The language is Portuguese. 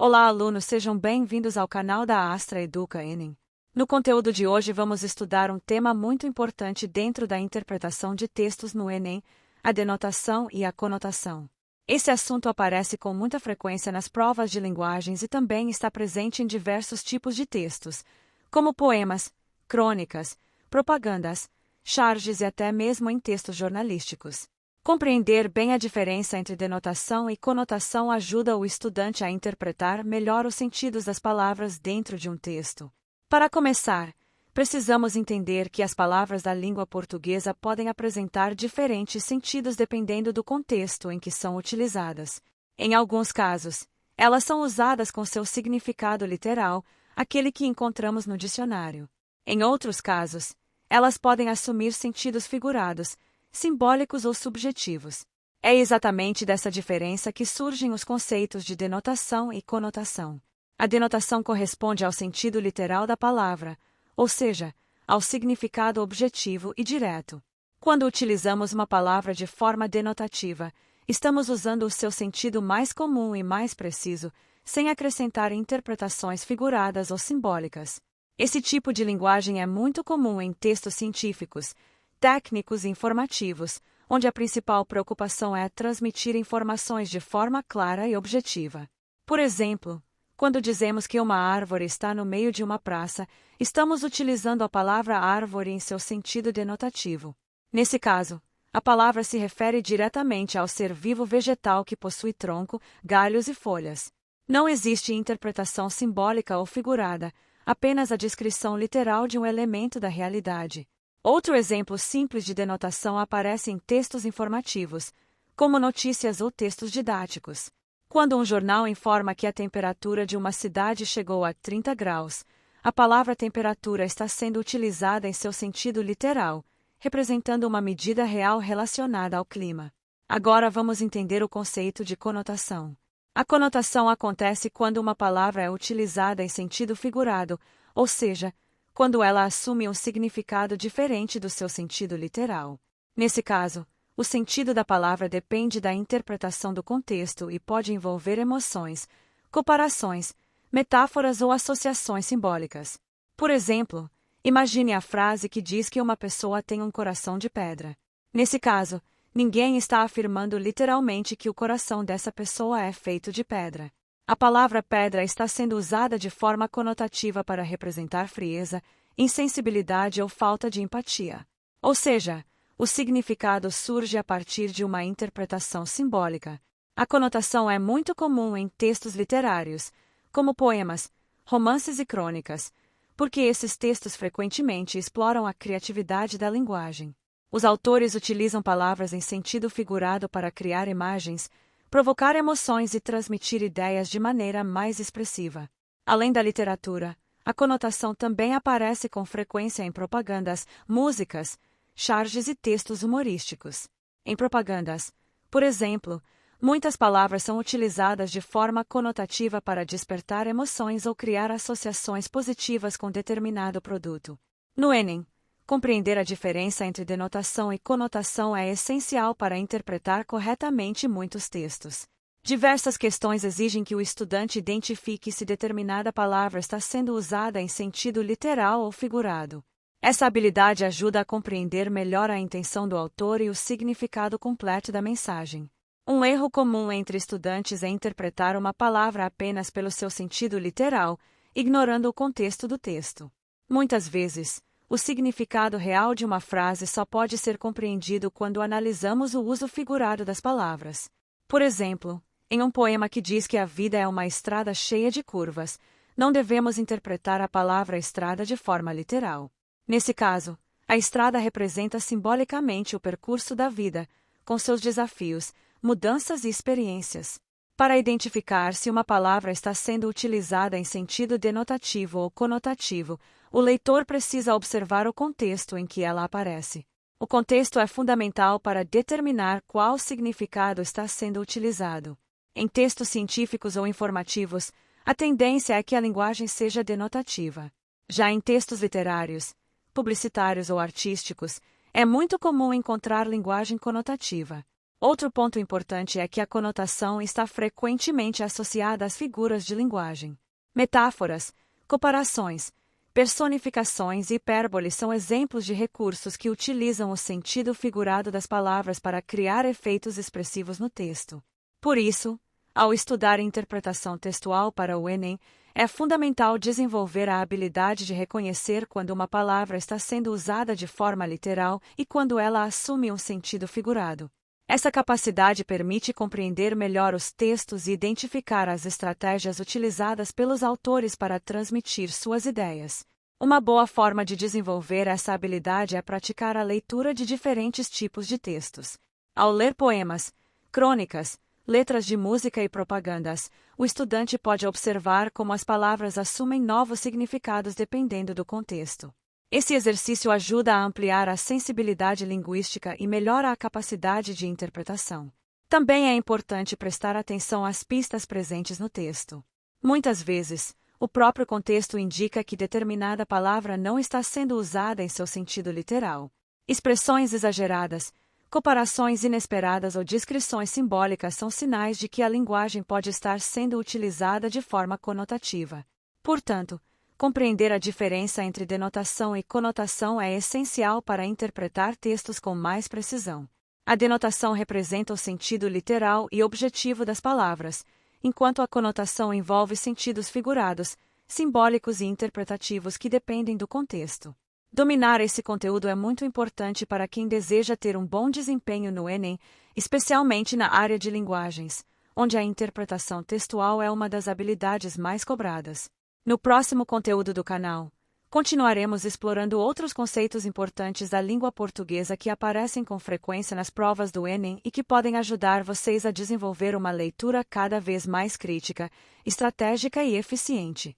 Olá, alunos, sejam bem-vindos ao canal da Astra Educa Enem. No conteúdo de hoje vamos estudar um tema muito importante dentro da interpretação de textos no Enem, a denotação e a conotação. Esse assunto aparece com muita frequência nas provas de linguagens e também está presente em diversos tipos de textos, como poemas, crônicas, propagandas, charges e até mesmo em textos jornalísticos. Compreender bem a diferença entre denotação e conotação ajuda o estudante a interpretar melhor os sentidos das palavras dentro de um texto. Para começar, precisamos entender que as palavras da língua portuguesa podem apresentar diferentes sentidos dependendo do contexto em que são utilizadas. Em alguns casos, elas são usadas com seu significado literal, aquele que encontramos no dicionário. Em outros casos, elas podem assumir sentidos figurados, simbólicos ou subjetivos. É exatamente dessa diferença que surgem os conceitos de denotação e conotação. A denotação corresponde ao sentido literal da palavra, ou seja, ao significado objetivo e direto. Quando utilizamos uma palavra de forma denotativa, estamos usando o seu sentido mais comum e mais preciso, sem acrescentar interpretações figuradas ou simbólicas. Esse tipo de linguagem é muito comum em textos científicos, técnicos e informativos, onde a principal preocupação é transmitir informações de forma clara e objetiva. Por exemplo, quando dizemos que uma árvore está no meio de uma praça, estamos utilizando a palavra árvore em seu sentido denotativo. Nesse caso, a palavra se refere diretamente ao ser vivo vegetal que possui tronco, galhos e folhas. Não existe interpretação simbólica ou figurada, apenas a descrição literal de um elemento da realidade. Outro exemplo simples de denotação aparece em textos informativos, como notícias ou textos didáticos. Quando um jornal informa que a temperatura de uma cidade chegou a 30 graus, a palavra temperatura está sendo utilizada em seu sentido literal, representando uma medida real relacionada ao clima. Agora vamos entender o conceito de conotação. A conotação acontece quando uma palavra é utilizada em sentido figurado, ou seja, quando ela assume um significado diferente do seu sentido literal. Nesse caso, o sentido da palavra depende da interpretação do contexto e pode envolver emoções, comparações, metáforas ou associações simbólicas. Por exemplo, imagine a frase que diz que uma pessoa tem um coração de pedra. Nesse caso, ninguém está afirmando literalmente que o coração dessa pessoa é feito de pedra. A palavra pedra está sendo usada de forma conotativa para representar frieza, insensibilidade ou falta de empatia. Ou seja, o significado surge a partir de uma interpretação simbólica. A conotação é muito comum em textos literários, como poemas, romances e crônicas, porque esses textos frequentemente exploram a criatividade da linguagem. Os autores utilizam palavras em sentido figurado para criar imagens, provocar emoções e transmitir ideias de maneira mais expressiva. Além da literatura, a conotação também aparece com frequência em propagandas, músicas, charges e textos humorísticos. Em propagandas, por exemplo, muitas palavras são utilizadas de forma conotativa para despertar emoções ou criar associações positivas com determinado produto. No Enem, compreender a diferença entre denotação e conotação é essencial para interpretar corretamente muitos textos. Diversas questões exigem que o estudante identifique se determinada palavra está sendo usada em sentido literal ou figurado. Essa habilidade ajuda a compreender melhor a intenção do autor e o significado completo da mensagem. Um erro comum entre estudantes é interpretar uma palavra apenas pelo seu sentido literal, ignorando o contexto do texto. Muitas vezes, o significado real de uma frase só pode ser compreendido quando analisamos o uso figurado das palavras. Por exemplo, em um poema que diz que a vida é uma estrada cheia de curvas, não devemos interpretar a palavra estrada de forma literal. Nesse caso, a estrada representa simbolicamente o percurso da vida, com seus desafios, mudanças e experiências. Para identificar se uma palavra está sendo utilizada em sentido denotativo ou conotativo, o leitor precisa observar o contexto em que ela aparece. O contexto é fundamental para determinar qual significado está sendo utilizado. Em textos científicos ou informativos, a tendência é que a linguagem seja denotativa. Já em textos literários, publicitários ou artísticos, é muito comum encontrar linguagem conotativa. Outro ponto importante é que a conotação está frequentemente associada às figuras de linguagem. Metáforas, comparações, personificações e hipérboles são exemplos de recursos que utilizam o sentido figurado das palavras para criar efeitos expressivos no texto. Por isso, ao estudar interpretação textual para o Enem, é fundamental desenvolver a habilidade de reconhecer quando uma palavra está sendo usada de forma literal e quando ela assume um sentido figurado. Essa capacidade permite compreender melhor os textos e identificar as estratégias utilizadas pelos autores para transmitir suas ideias. Uma boa forma de desenvolver essa habilidade é praticar a leitura de diferentes tipos de textos. Ao ler poemas, crônicas, letras de música e propagandas, o estudante pode observar como as palavras assumem novos significados dependendo do contexto. Esse exercício ajuda a ampliar a sensibilidade linguística e melhora a capacidade de interpretação. Também é importante prestar atenção às pistas presentes no texto. Muitas vezes, o próprio contexto indica que determinada palavra não está sendo usada em seu sentido literal. Expressões exageradas, comparações inesperadas ou descrições simbólicas são sinais de que a linguagem pode estar sendo utilizada de forma conotativa. Portanto, compreender a diferença entre denotação e conotação é essencial para interpretar textos com mais precisão. A denotação representa o sentido literal e objetivo das palavras, enquanto a conotação envolve sentidos figurados, simbólicos e interpretativos que dependem do contexto. Dominar esse conteúdo é muito importante para quem deseja ter um bom desempenho no Enem, especialmente na área de linguagens, onde a interpretação textual é uma das habilidades mais cobradas. No próximo conteúdo do canal, continuaremos explorando outros conceitos importantes da língua portuguesa que aparecem com frequência nas provas do Enem e que podem ajudar vocês a desenvolver uma leitura cada vez mais crítica, estratégica e eficiente.